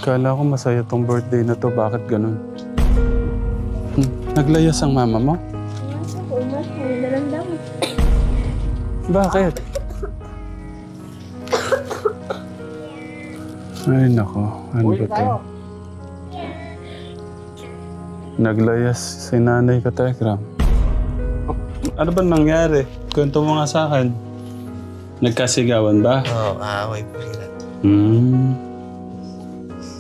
Kala ko masaya tong birthday na to. Bakit ganun? Naglayas ang mama mo? Bakit? Ay nako, ano ba to? Naglayas si Nanay Katekram. Ano ba nangyari? Kwento mo nga sa akin. Nagkasigawan ba? Oo, aaway po sila.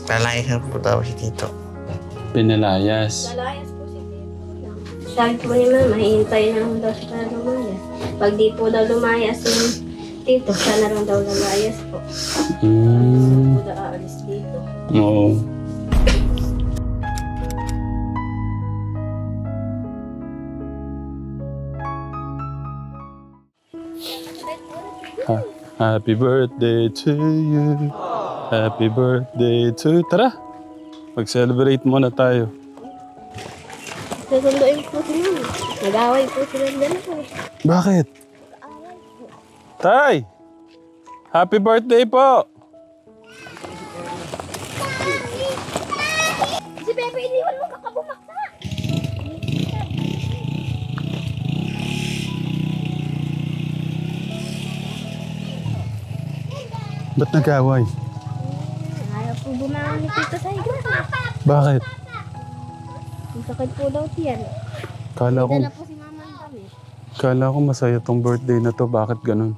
Palayasan po daw si Tito. Pinalayas. Lalayas po si Tito. Sabi po ni Mama, hihintay na lang daw siya na lumayas. Pag di po daw lumayas yung Tito, siya na lang daw lumayas po. Po daw aalis dito. Oo. Happy birthday to you. Happy birthday to you. Tara, mag-celebrate muna tayo. Susunduin po sila. Nag-away po sila dalawa. Bakit? Tay! Happy birthday po! Si Pepe, iniwan mo kakabumakta. Ba't nag-away? Ayaw po bumangon ni Tito sa higa. Bakit? Ang sakit po daw tiyan. Kala ko, Dala po si Mama ng kami. kala ko masaya tong birthday na to. Bakit ganun?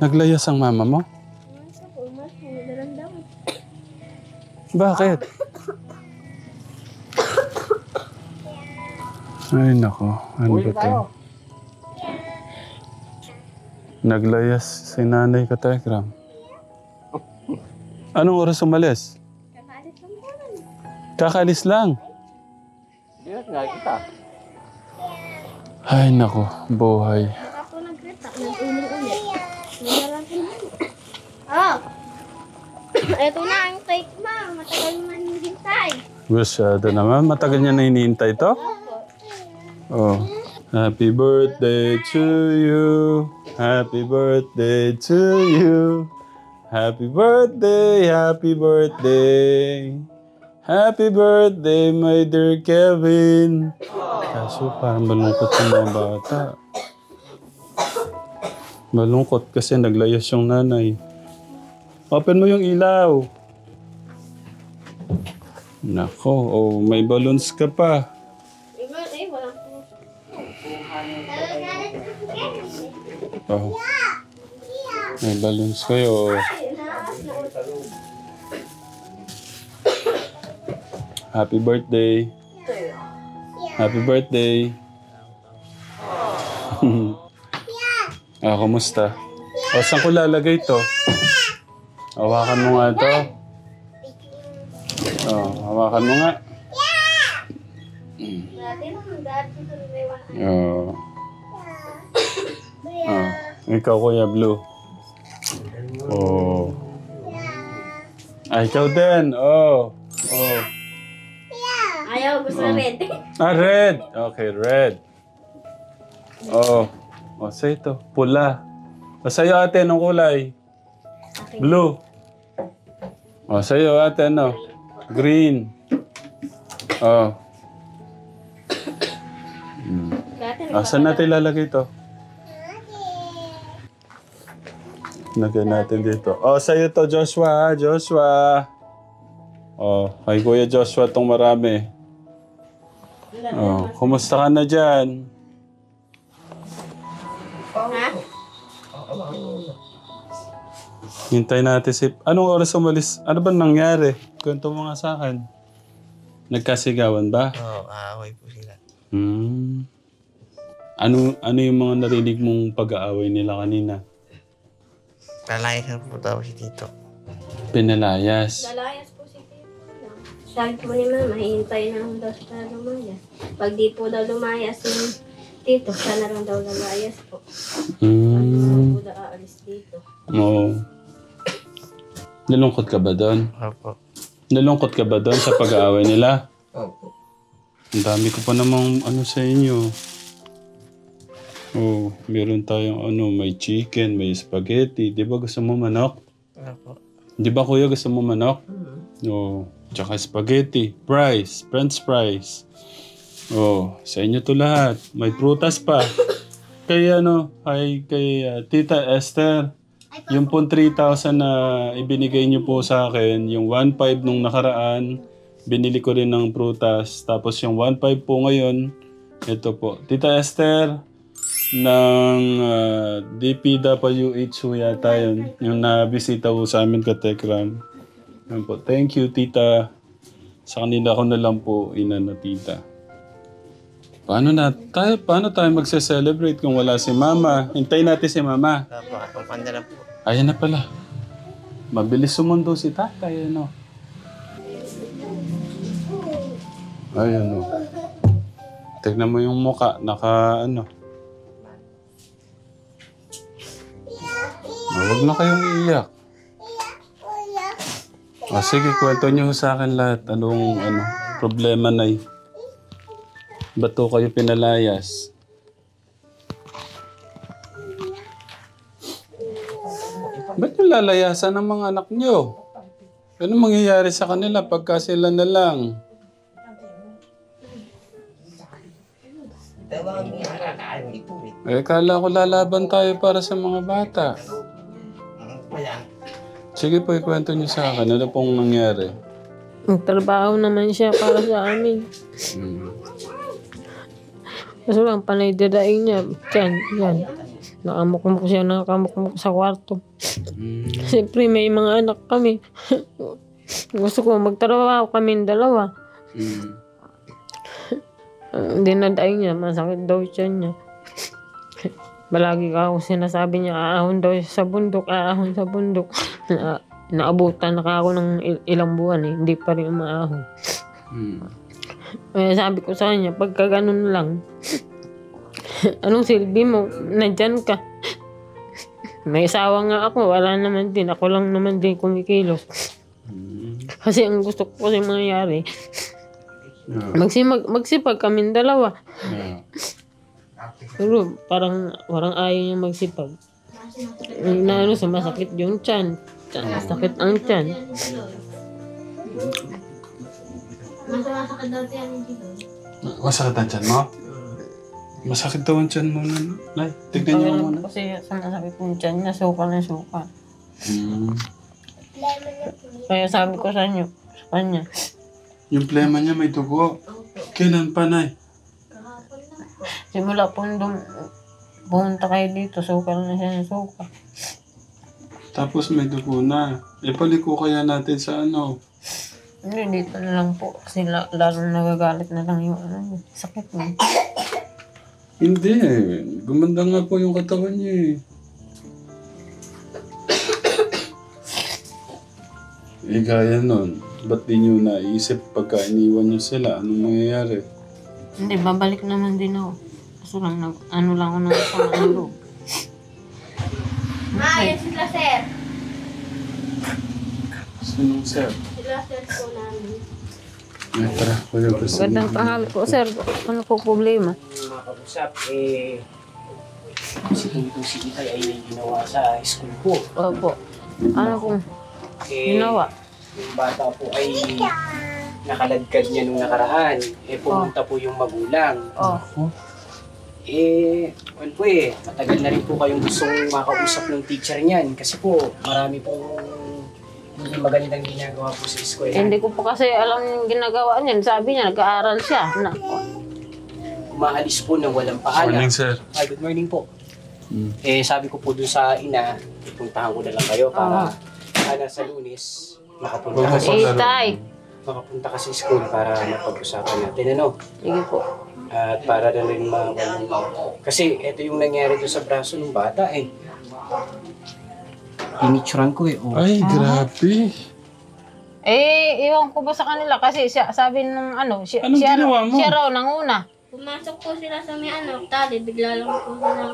Naglayas ang mama mo? Masa po, masa. Nadaramdaman. Bakit? Ay nako, ano ba to? Naglayas si Nanay Katekram. Anong oras umalis? Kakaalit lang po lang. Kakalis lang. Ay nako, buhay. Saka po nag-reta. Nag-uling ulit. Naglalaki na. Oh! Ito na ang cake mo. Matagal mo hinihintay. Masyado naman. Matagal niya na hinihintay to? Oh. Happy birthday to you. Happy birthday to you. Happy birthday, happy birthday. Happy birthday, my dear Kevin. Kaso parang malungkot yung mga bata. Malungkot kasi naglayas yung nanay. Open mo yung ilaw. Nako, oh, may balloons ka pa. Wala po. Oh. May balloons kayo. Happy birthday. Happy birthday. Kumusta? O, saan ko lalagay to? Hawakan mo nga to. Hawakan mo nga. Ikaw, Kuya Blue. Oh. Ikaw din. Oh. Ayaw, gusto na red. Red. Okay, red. Sa ito. Pula. Sa'yo, ate, anong kulay? Blue. Sa'yo, ate, ano? Green. Saan natin lalagay ito? Lagyan natin dito. Sa'yo to, Joshua. Joshua. Kay Kuya Joshua tong marami. Kumusta ka na dyan? Ha? Hintay natin si... Anong oras umalis? Ano ba nangyari? Kwento mo nga sa akin. Nagkasigawan ba? Oo, aaway po sila. Ano yung mga narinig mong pag-aaway nila kanina? Palayasan po daw si Tito. Pinalayas. Lalayas po si Tito. Sabi po ni Mama, hihintay na lang daw siya na lumayas. Pag di po daw lumayas yung Tito, siya na lang daw lumayas po. Po daw aalis dito. Oo. Nalungkot ka ba doon? Opo. Nalungkot ka ba doon sa pag-aaway nila? Opo. Ang dami ko pa namang sa inyo. Meron tayong may chicken, may spaghetti. Di ba gusto mo manok? Opo. Di ba kuya gusto mo manok? Oo. Tsaka spaghetti, fries, french fries. Oh, sa inyo to lahat. May prutas pa. Kay Tita Esther, yung pong 3,000 na ibinigay niyo po sa akin, yung 1,500 nung nakaraan, binili ko rin ng prutas. Tapos yung 1,500 po ngayon, ito po. Tita Esther, ng DPWH ho yata yun. Yung nabisita po sa amin ka Tekram. Yan po. Thank you, Tita. Sa kanila ko na lang po inano, Tita. Paano tayo magse-celebrate kung wala si Mama? Hintayin natin si Mama. Kapag na lang po. Ayan na pala. Mabilis sumundo si Tatay, ano? Ayan, o. Tignan mo yung muka. Naka, huwag na kayong iiyak. Sige, kwento niyo sa akin lahat. Anong problema na ba't to kayo pinalayas? Ba't yung lalayasan ng mga anak niyo? Ano mangyayari sa kanila pagka sila na lang? Kala ko lalaban tayo para sa mga bata. Sige po, ikwento niyo sa akin. Ano pong nangyari? Nagtrabaho naman siya para sa amin. Kaso lang, panay dadaing niya. Yan. Nakamukmuk siya, nakamukmuk sa kwarto. Siyempre, may mga anak kami. Gusto ko magtrabaho kami dalawa. Dinadaing niya, masakit daw siya niya. Balagi ako sinasabi niya, aahon daw sa bundok, aahon sa bundok. Naabutan na ako ng ilang buwan hindi pa rin umaahon. Kaya sabi ko sa kanya, pagka ganun lang, anong silbi mo? Nandyan ka. May asawa nga ako, wala naman din. Ako lang naman din kumikilos. Kasi ang gusto ko kasi mangyayari, magsipag kaming dalawa. Pero parang ayaw niya magsipag. Sumasakit yung tiyan. Sakit ang tiyan. Masakit daw tiyan dito. Masakit ang tiyan mo? Masakit daw ang tiyan mo. Nay, tignan niyo muna. Kasi sumasakit yung tiyan niya, suka na suka. Kaya sabi ko sa kanya. Yung plema niya may dugo. Kailan pa, Nay? Simula po nung pumunta kayo dito, suka na siya ng suka. Tapos may dugo na. Paliko kaya natin sa Hindi, dito na lang po. Kasi lalong nagagalit na lang yung sakit mo. Hindi. Gumanda nga po yung katawan niya gaya nun. Ba't di nyo naisip pagka iniwan nyo sila? Anong mangyayari? Hindi, babalik naman din ako. Kaso lang, lang ako ng sama ng loob. Yan sila, sir. Sinong sir? Sila, sir po namin. Tara, kuya gusto Magandang tanghali po, sir. Ano po problema? Mga kausap, kasi itong si Itay ay ginawa sa school po. Opo. Ano pong ginawa? Yung bata po ay nakaladkad niya nung nakaraan. Pumunta po yung magulang. Matagal na rin po kayong gustong makausap ng teacher niyan. Kasi po, marami pong hindi magandang ginagawa po sa eskwela. Hindi ko po kasi alam yung ginagawa niyan. Sabi niya, nag-aaral siya. Umaalis po na walang paalam. Morning, sir. Ay, good morning po. Sabi ko po dun sa ina, ipuntahan ko na lang kayo para sa Lunes, makapunta ka sa school para mapag-usapan natin, Sige po. At para na rin kasi ito yung nangyari doon sa braso ng bata Pinicturan ko Ay, grabe. Iwan ko ba sa kanila kasi sabi nung siya ginawa mo? Siya raw nanguna. Pumasok po sila sa may tali, bigla lang po sila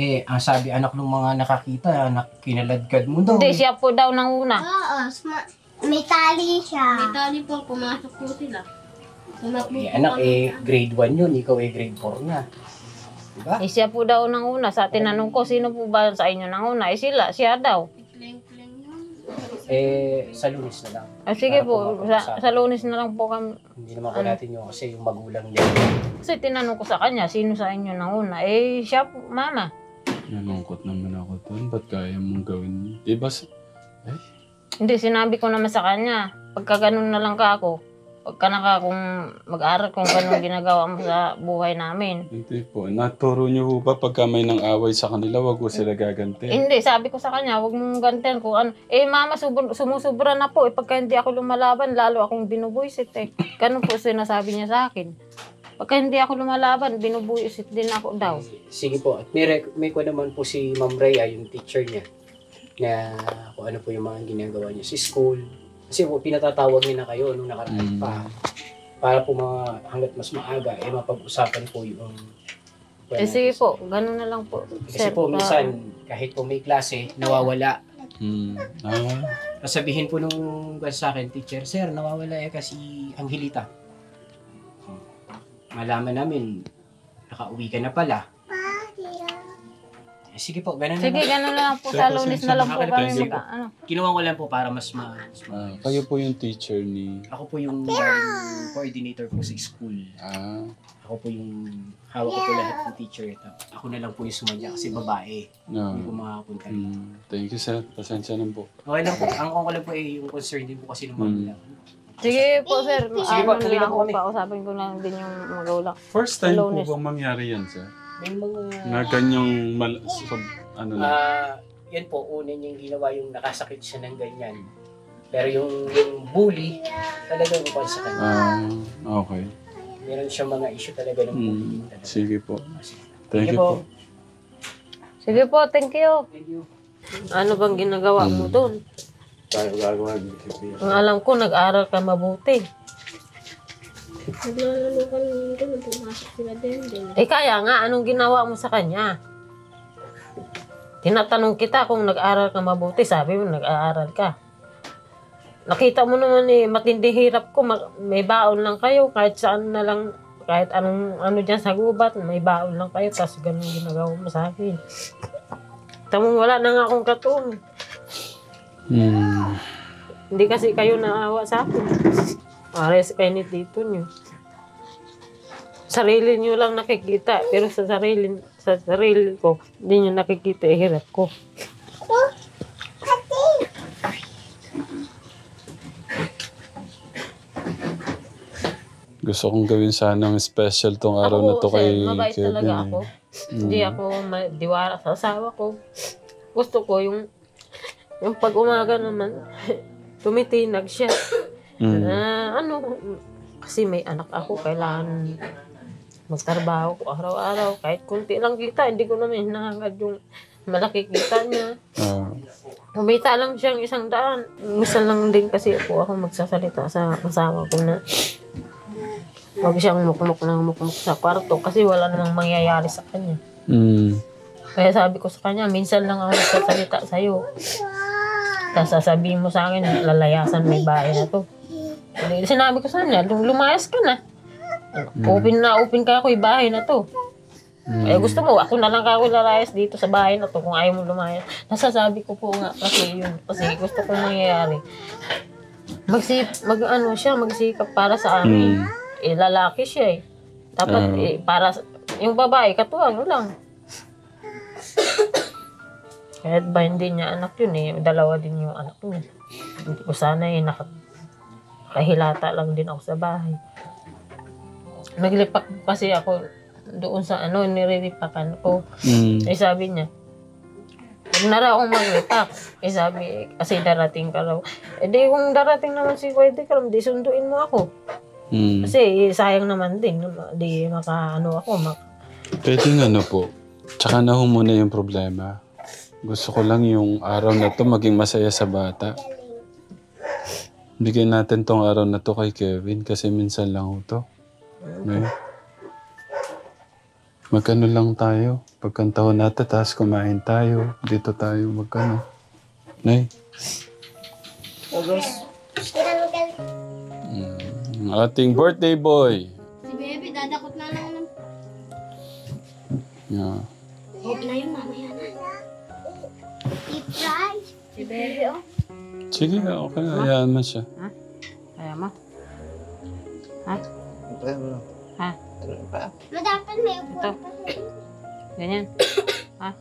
ang sabi anak ng mga nakakita, kinaladkad mo daw. Hindi, siya po daw nanguna. Oo, may tali siya. May tali po, pumasok po sila. Anak, grade 1 yun, ikaw grade 4 na. Diba? Siya po daw nanguna. Sa tinanong ko, sino po ba sa inyo nanguna? Siya daw. Kleng-kleng yun. Sa Lunes na lang. Sige Para po, mapag-usapan. sa Lunes na lang po kami. Hindi naman po natin yung kasi yung magulang din. Kasi tinanong ko sa kanya, sino sa inyo nauna? Siya po, mama. Nalungkot naman ako doon. Ba't kaya mong gawin? Diba? Hindi, sinabi ko naman sa kanya, pagka ganun na lang ka ako, pagka kung mag-aral kung ganun ginagawa mo sa buhay namin. Hindi po. Naturo niyo po ba pagka may nang away sa kanila, wag ko sila gaganti? Hindi, sabi ko sa kanya, huwag mong gantihan kung ano. Mama, sumusubra na po. Pagka hindi ako lumalaban, lalo akong binubuisit Ganun po sinasabi niya sa akin. Pagka hindi ako lumalaban, binubuisit din ako daw. Sige po. At may ko naman po si Ma'am Rhea, yung teacher niya, na kung ano po yung mga ginagawa niya sa school. Kasi po, pinatatawag niya na kayo nung nakaraan pa. Para po hanggat mas maaga, mapag-usapan po yung... Sige po, ganun na lang po. Kasi po, minsan, kahit po may klase, nawawala. Sabihin po nung sa akin, teacher, sir, nawawala kasi Angelita. Malaman namin, nakauwi ka na pala. Sige po, ganun Sige, na lang. ganun na lang po. Sa Lunes na lang po kami Sige po. ano. Kinuha ko lang po para mas Kayo po yung teacher ni... Ako po yung coordinator po sa school. Ako po yung hawak ko po lahat ng teacher. Ako na lang po yung sumadya kasi babae. Hindi ko makapunta. Thank you, sir. Pasensya na po. Okay lang po. Ang ko lang po yung concern din po kasi ng mga Sige po, sir. Sige po, tuloy na po kami. Pausapin ko lang din yung magulang. First time po Lunes. bang mangyari yan, sir? May mga... Na ganyang ano na? Yan po, unin yung ginawa yung nakasakit siya ng ganyan. Pero yung bully, talagang upal sa kanya. Okay. Meron siya mga issue talaga ng bullying. Sige po. Thank you po. Sige po, thank you. Thank you. Ano bang ginagawa mo doon? Tayo gagawa. Ang alam ko, nag-aral ka mabuti. Naglalaro ka naman doon, pumasok sila din. Kaya nga, anong ginawa mo sa kanya? Tinatanong kita kung nag-aral ka mabuti, sabi mo nag-aaral ka. Nakita mo naman matinding hirap ko, may baon lang kayo, kahit saan na lang, kahit ano dyan sa gubat, may baon lang kayo, tapos ganun ginagawa mo sa akin. Tamang wala na nga akong katulong. Hindi kasi kayo naawa sa akin. Pares kayo ni tito nyo. Sarili nyo lang nakikita, pero sa sarili ko, hindi nyo nakikita hirap ko. Gusto kong gawin sanang special tong araw na to kay Mabait Kevin. talaga ako. Hindi ako diwara sa asawa ko. Gusto ko yung pag umaga naman, tumitinag siya. Kasi may anak ako, kailangan magtrabaho ko araw-araw. Kahit kunti lang kita, hindi ko naman hinahangad yung malaki kita niya. Kumita lang siyang 100. Minsan lang din kasi ako magsasalita sa asawa ko na huwag siyang mukmuk sa kwarto kasi wala namang mangyayari sa kanya. Kaya sabi ko sa kanya, minsan lang ako magsasalita sa'yo. Tapos sasabihin mo sa akin, lalayasan may bahay na to. Sinabi ko sa kanya, lumayas ka na. Open ka ako, yung bahay na to. Gusto mo, ako na lang ako lalayas dito sa bahay na to kung ayaw mo lumayas. Nasasabi ko po nga kasi yun. Kasi gusto kong mangyayari. Magsikap para sa amin. Lalaki siya Dapat para yung babae, katuwang lang. Kahit ba hindi niya anak yun dalawa din yung anak niya. Hindi ko sana nakahilata lang din ako sa bahay. Naglipak kasi ako doon sa niriripakan ko. Sabi niya, huwag na raw akong maglipak. Sabi, kasi darating ka raw. Di kung darating naman si Kuwede ka, di sunduin mo ako. Kasi sayang naman din, di ako. Pwede nga po. Tsaka na muna yung problema. Gusto ko lang yung araw na to maging masaya sa bata. Bigyan natin tong araw na to kay Kevin kasi minsan lang to. Okay? Magkano lang tayo. Pagkantahon natin, tapos kumain tayo. Dito tayo magkano. Nay? Ating birthday boy. Si Baby, dadakot na naman. Yeah. Huwag na yun, mamaya na. I-fry. Si Baby, Si Sige, okay. Hayaan mo siya. Kaya mo? Ha? Ha? Madapat may upo. Ito. Ganyan. Ha?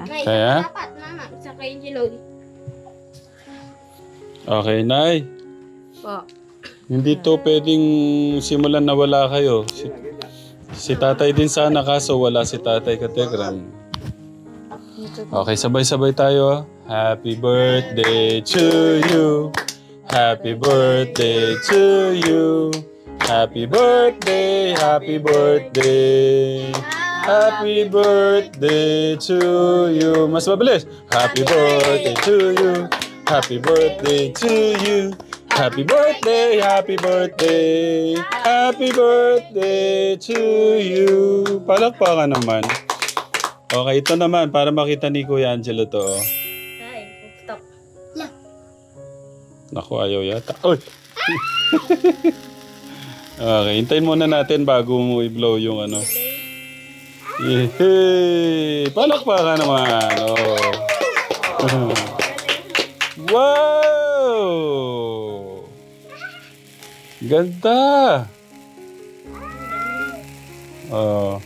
May Kaya? dapat, mama. Sa kay Jelog. Okay, Nay. Po. Hindi to pwedeng simulan na wala kayo. Si tatay din sana kaso wala si tatay Katekram. Okay, sabay-sabay tayo. Ah. Happy birthday to you. Happy birthday to you. Happy birthday, happy birthday. Happy birthday to you. Mas mabilis. Happy birthday to you. Happy birthday to you. Happy birthday, happy birthday. Happy birthday to you. Palakpakan naman. Okay, ito naman para makita ni Kuya Angelo to. Oh. Ay, stop. Naku, ayaw yata. Oy! Okay, hintayin muna natin bago mo i-blow yung ano. Yehey! Palakpakan naman. Oh. Wow! Ganda! Oh.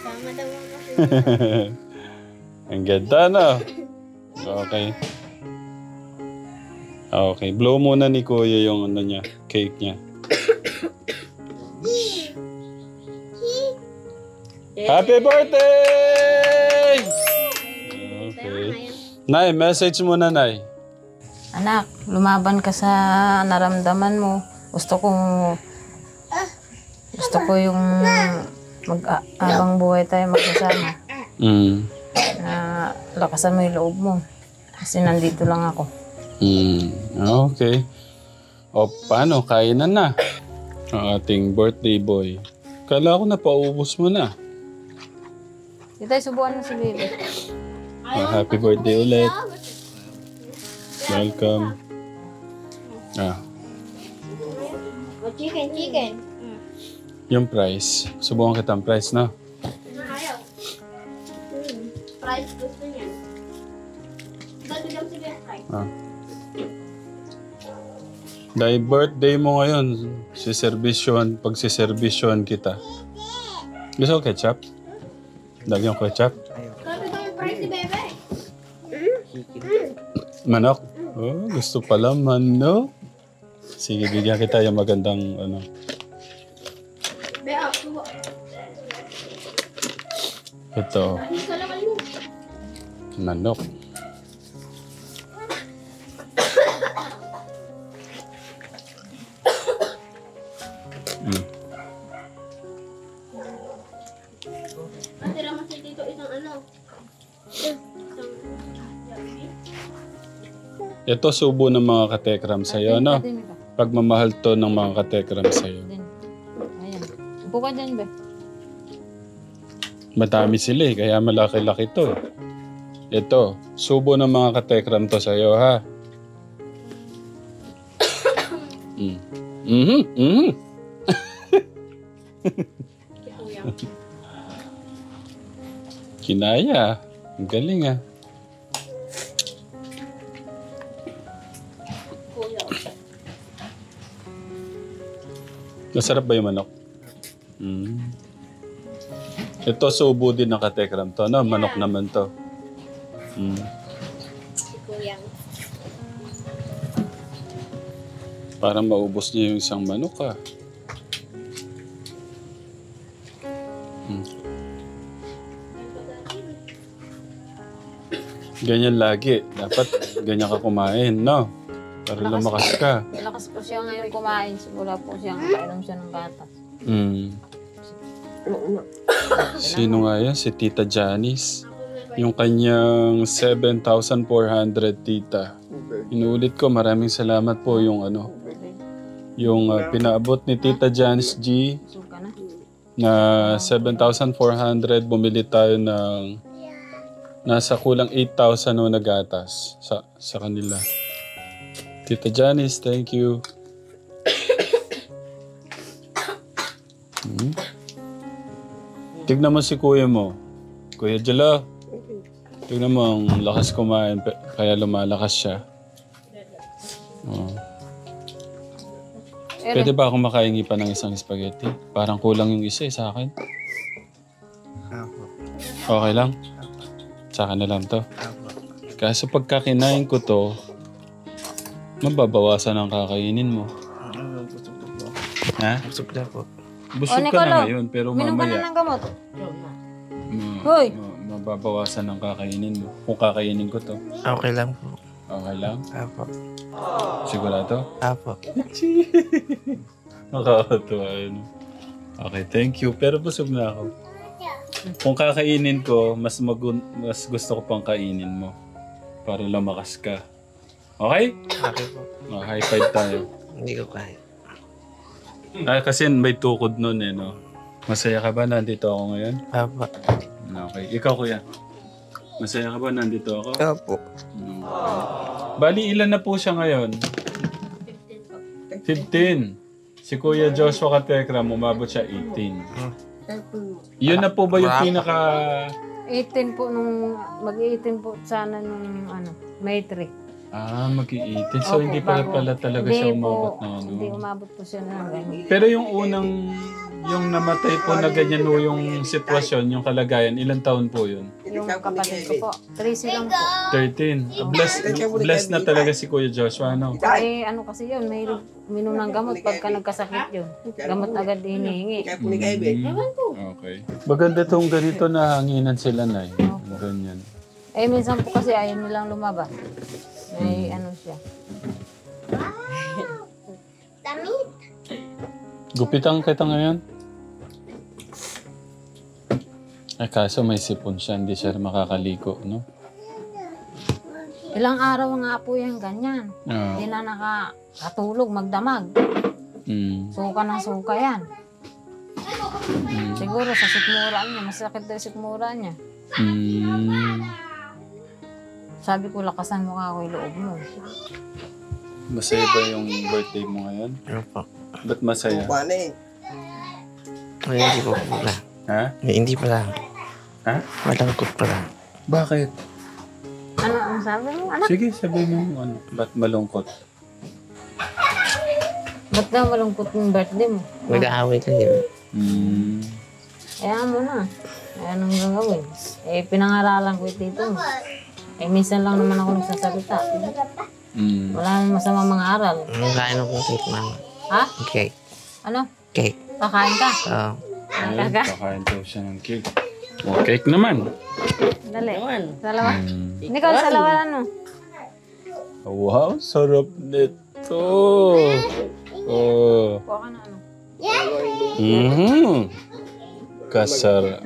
Sama daw ako. Ang ganda na. Okay. Okay, blow muna ni Kuya yung ano niya, cake niya. Happy birthday! Okay. Nay, message mo na, Nay. Anak, lumaban ka sa naramdaman mo. Gusto ko yung habang buhay tayo magkasama. Mm. Na lakasan mo yung loob mo. Kasi nandito lang ako. Okay. O, paano? Kainan na. Ang ating birthday boy. Kala ko na paubos mo na. Dito tayo subuan mo si baby. Happy birthday ulit. Welcome. O, chicken. Yung price. Subukan kita ang price, no? Ayaw. Price gusto niya. Dati lang si Betay. Dahil birthday mo ngayon, pagsiservisyon kita. Gusto ko ketchup? Lagyan ko ketchup? Sabi ko yung price si Bebe. Manok? Oh, gusto pala manok. Sige, bigyan kita yung magandang ano. Bea, suwa. Ito, Hindi ka lang mo. manok. Natira mo si Tito isang ano. Ito subo ng mga katekram sa'yo, no? Pagmamahal to ng mga katekram sa'yo. Ayan. Upo ka dyan, be. Madami sila eh, kaya malaki-laki to. Ito, subo ng mga katekram to sa'yo, ha? Kinaya. Ang galing, ah. Masarap ba yung manok? Ito, subo din ng katekram to, no? Manok naman to. Si Kuyang. Parang maubos niya yung isang manok, ah. Ganyan lagi. Dapat ganyan ka kumain, no? Para lumakas ka. Malakas po siya ngayon kumain. Simula po siyang kainom siya ng gatas. Sino nga yan? Si Tita Janice. Yung kanyang 7,400 tita. Inuulit ko, maraming salamat po yung ano. Yung pinaabot ni Tita Janice G Suka na. na 7,400. Bumili tayo ng nasa kulang 8,000 no na gatas sa kanila. Tita Janice, thank you. Tignan mo si kuya mo. Kuya Jelo. Tignan mo, ang lakas kumain, kaya lumalakas siya. Oh. Pwede ba ako makahingi pa ng isang spaghetti? Parang kulang yung isa sa akin. Apo. Okay lang? Sa akin na lang to. Apo. Kaso pagka kinain ko to, mababawasan ang kakainin mo. Busog na po. Ha? Busog na po. Busog ka Nicolo, na ngayon, pero Minom ka na mamaya ng gamot. Hoy! mababawasan ang kakainin mo. Kung kakainin ko to. Okay lang po. Okay lang? Apo. Sigurado? Apo. Nakakatuwa yun. Okay, thank you. Pero busog na ako. Kung kakainin ko, mas gusto ko pang kainin mo. Para lumakas ka. Okay? Okay po. High five tayo. Hindi ko kaya. Kasi may tukod nun eh, no? Masaya ka ba nandito ako ngayon? Apo. Okay. Ikaw, kuya. Masaya ka ba nandito ako? Apo. Bali, ilan na po siya ngayon? 15. Si Kuya Joshua Katekram, umabot siya 18. Yun na po ba yung pinaka... 18 po nung, mag-18 po sana nung May 3. Mag-18. So, hindi pala talaga siya umabot na ano. Hindi umabot po siya na ganyan. Pero yung unang, yung namatay po na ganyan o yung sitwasyon, yung kalagayan, ilang taon po yun? Yung kapatid ko po, 13 lang po. 13. Blessed na talaga si Kuya Joshua, no? Kasi yun, may minom ng gamot pagka nagkasakit yun. Gamot agad hinihingi. Okay. Maganda tong ganito na hanginan sila na ganyan. Minsan po kasi ayaw nilang lumaba. May siya. Damit. Gupitan kita ngayon. Kaso may sipon siya, hindi siya makakaliko, no? Ilang araw nga po yan ganyan. Hindi na nakatulog, magdamag. Suka ng suka yan. Siguro sa sikmura niya, masakit daw yung sikmura niya. Sabi ko, lakasan mo nga ako yung loob mo. Masaya ba yung birthday mo ngayon? Apo. Ba't masaya? Hindi po pala. Ha? Hindi pala. Ha? Malangkot pala. Bakit? Ano ang sabi mo, anak? Sige, sabihin mo ano. Ba't malungkot? Ba't daw malungkot yung birthday mo? Mag-aaway kayo. Kaya mo na. Anong gagawin? Pinangaralan ko ito mo. Minsan lang naman ako nagsasalita. Wala namang masama mga aral. Kain ako ng cake, mama. Ha? Cake. Ano? Cake. Kakain ka? Oo. Kakain daw siya ng cake. Cake naman. Dali. Salawa. Nicole, salawa ano? Wow, sarap nito. Oh. Kuha ka na ano? Kasarap.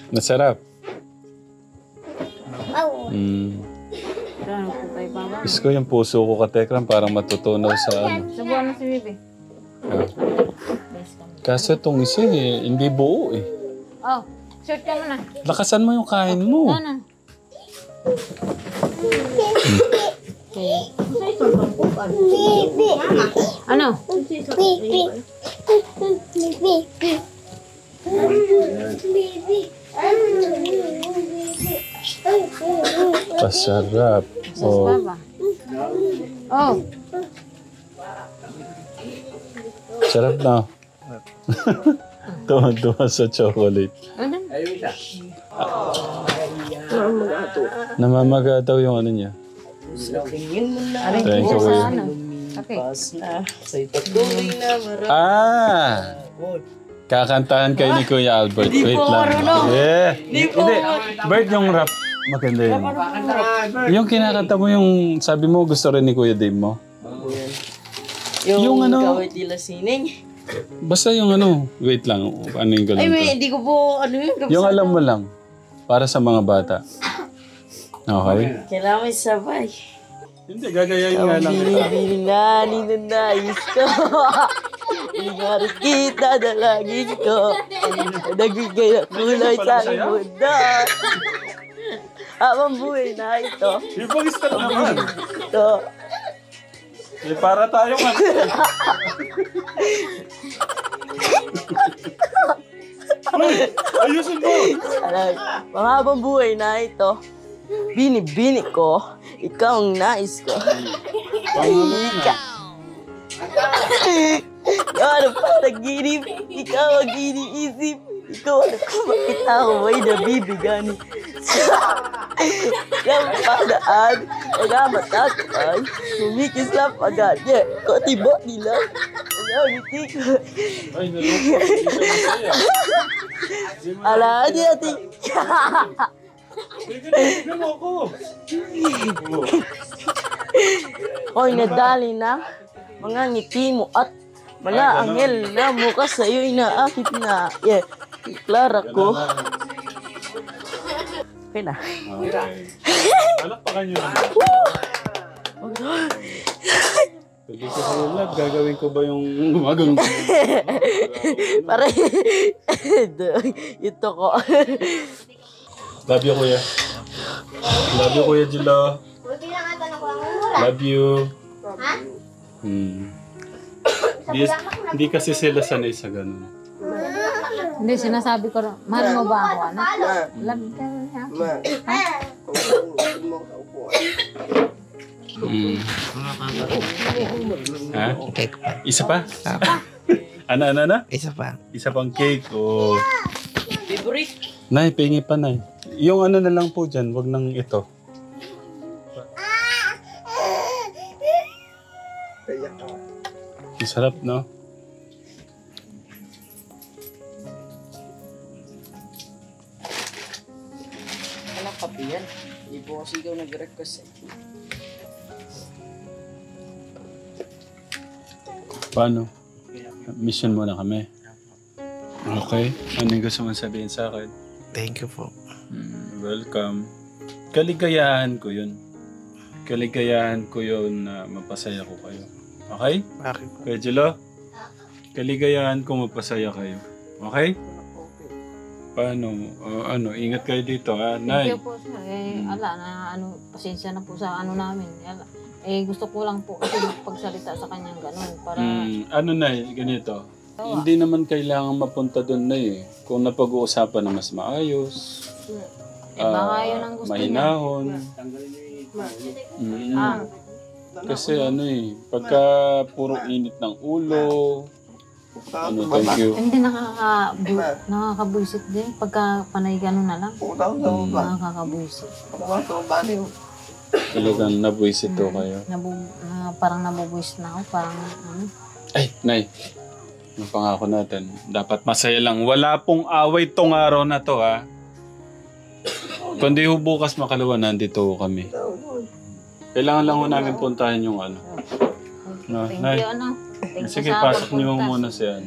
Masarap. Gusto ko yung puso ko, Katekram, parang matutunaw sa ano. Subuhan na si Bibi. Kasi itong isa hindi buo eh. Oh, short ka muna. Lakasan mo yung kain mo. Ano? Ano? Pasarap. Oh. Oh. Sarap na. Tuwa sa chocolate. Ano? Namamaga daw yung ano niya. Thank you, Kuya. Okay. Kakantahan kayo ni Kuya Albert. Wait lang. Hindi. Bert, yung rap. Maganda yun. Yung kinakanta mo yung sabi mo gusto rin ni Kuya Dave mo. Yung ano. Kawit nila sining. Basta yung ano. Wait lang. Ano yung ganun to? Hindi ko po Yung alam mo lang. Para sa mga bata. Okay? Kailangan may sabay. Hindi, gagayain nga lang kita. Binali na nais ko. Ingarit kita na lagi ko. Nagbigay na kulay sa mundo. Habang buhay na ito. Yung pag-start naman. Ito. Para tayo nga. Ayusin mo! Mahabang buhay na ito. Bini-bini ko, ikaw ang nais ko. Ikaw ang panaginip, ikaw ang iniisip, ikaw ang kumakita ko may nabibigani. Kapadaan, mga matakpan, humikis lang paganya, kotibo nila. Ngiti ko. Ay, naloko. Ala, di natin. Bigyan mo ako. Hoy, nadali na. Mga ngiti mo at mga anghel na mukha sa'yo inaakit na. Yeah, Clara ko. Okay na. Okay. Palakpakan nyo naman. Pwede ko sa lab, gagawin ko ba yung gumagano? Pare, ito ko. Love you, kuya. Love you, kuya Jilo. Buti lang ata nakuha mo mura. Love you. Ha? Hindi kasi sila sanay sa ganun. Hindi, sinasabi ko, mahal mo ba ako, anak? Love ka ha? Ha? Cake pa. Isa pa? Ano? Isa pa. Isa pang cake. Oh. Nay, pingi pa, Nay. Yung ano na lang po dyan, wag nang ito. Masarap, no? Walang kape yan. Hindi po kasi ikaw nag-request eh. Paano? Mission muna kami. Okay. Ano yung gusto mong sabihin sa akin? Thank you po. Welcome. Kaligayahan ko yun. Kaligayahan ko yun na mapasaya ko kayo. Okay? Bakit po? Kuya Jilo? Kaligayahan ko mapasaya kayo. Okay? Paano? Ingat kayo dito, ha? Nay. Thank you po, sir. Ala, pasensya na po sa namin. Ala, gusto ko lang po kasi pagsalita sa kanyang ganun. Para, Nay, ganito. Hindi naman kailangan mapunta doon na eh. Kung napag-uusapan na mas maayos. baka yun ang gusto niya. Mahinahon. Kasi pagka puro init ng ulo, thank you. Hindi nakakabuisit din. Pagka panay ganun na lang. Nakakabuisit. Talagang nabuisit to kayo. Parang nabubuisit na ako. Parang Ay, Nay. Ang pangako natin, dapat masaya lang. Wala pong away tong araw na to, ha? Kundi bukas makalawa, nandito kami. Kailangan lang namin puntahan yung Thank Nay. you, Thank you Sige, sa pasok niyo pagpunta. muna siya.